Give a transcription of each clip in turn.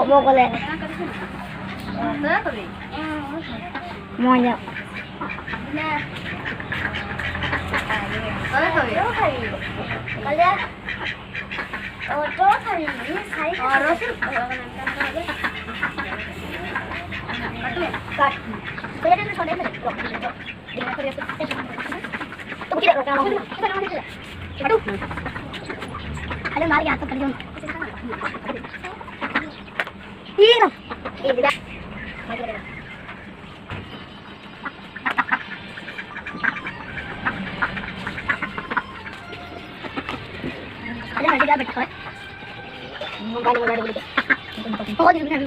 Boko le. Monyet. Kalian kali ini saya harus ada mari atau terjun ini tidak ada nanti dah betul mobile dulu oh di sini ada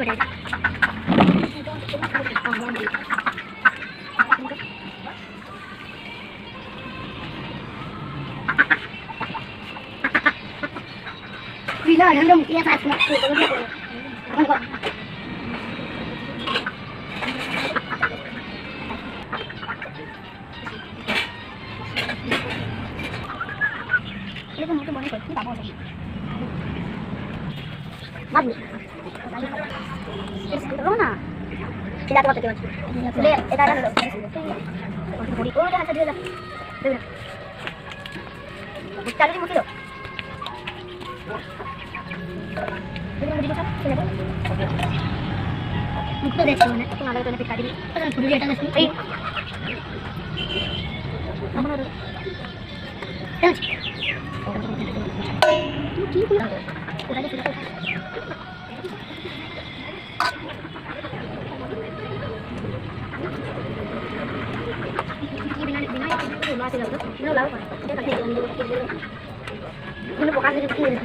bila ada mungkin saya semua ini kan mungkin boleh kita bawa lagi bagus Corona tidak tahu apa itu dia itu ada dulu oh dah ada dia dah cari di mobil Mukto deh tuh, aku nggak tahu nanti tadi. Kan sudah lihat atas ini. Apa ada? Kan? Udah ada sudah. Ini benar itu masih lalu. Ini lalu kan? Dia kan ini bukan dari kiri.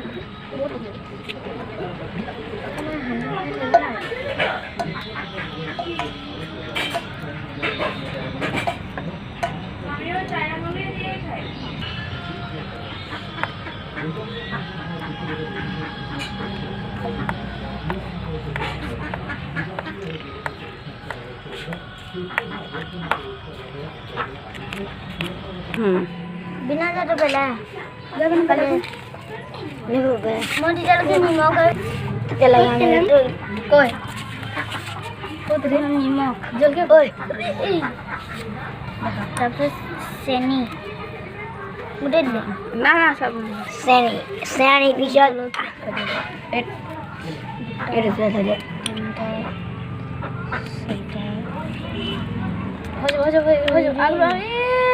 बिना तो पहले जगन पहले नहीं हो गए मोदी चल के नहीं मौका चला गया कोई उधर नहीं मौका जल के कोई तब से सेनी उधर ले ना ना सब सेनी पीछे ये से चले हो जा आगे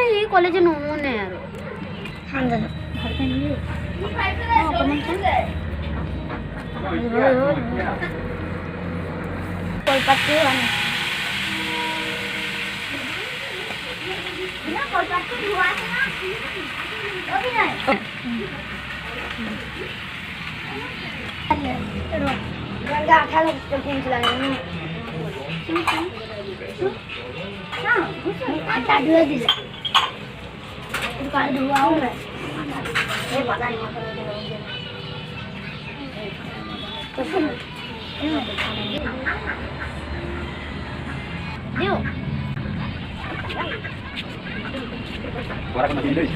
ये कॉलेज नोने यार अंदर घर पे नहीं हां कमेंट कोई पत्ते वाले बिना कोई पत्ते हुआ है ना अभी नहीं रंगा खाली स्टोन चलाने हां आता दे दे kalau dua orang, pakai ni. Dia. Orang kena pilih.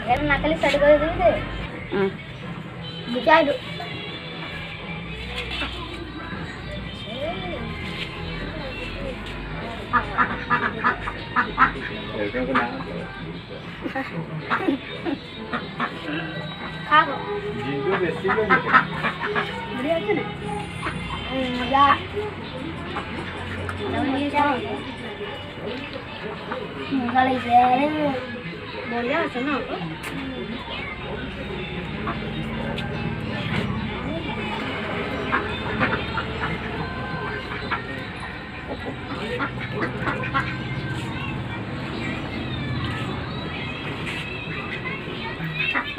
यार नाकली साइड कर दे दे बिचाई दो खाओ जिंदू बेसी लो बढ़िया है ना मजा नवनी जाओ मजा ले से बढ़िया है ना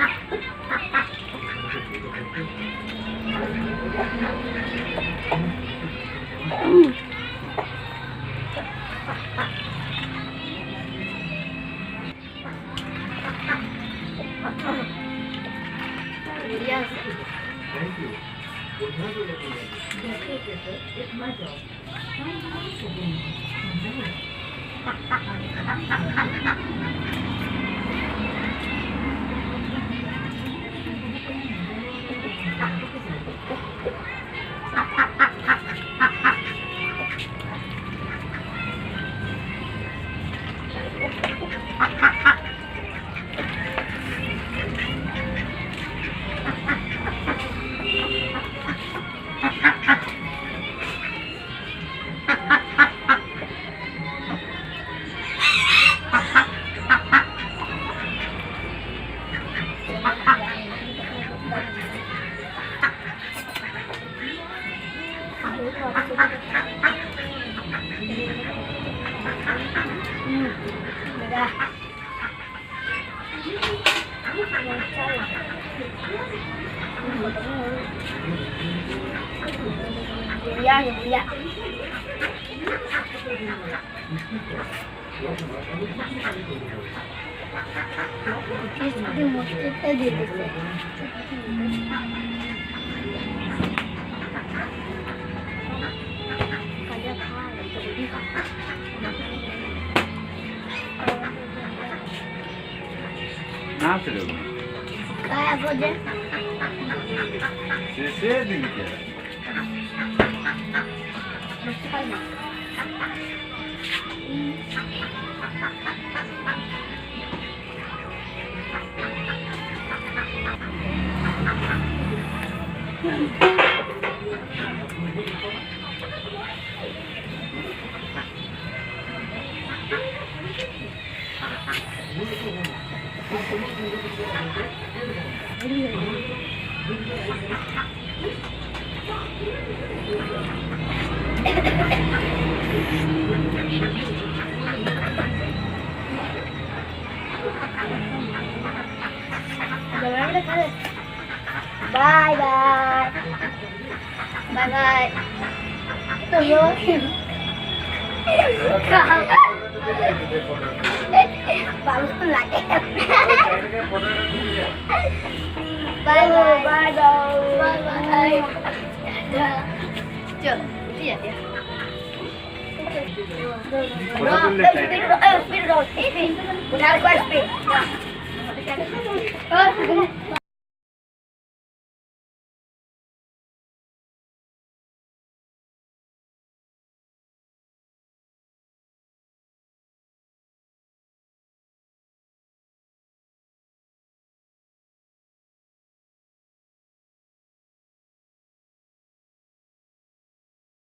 Yes. Ya. इसकी मुश्किल से दे देते Ne yapıyor bu? क्या बोले Sesi dinle. Bye bye bye bye तो वो बाबू लागे बाय बाय बाय बाय चल Speed.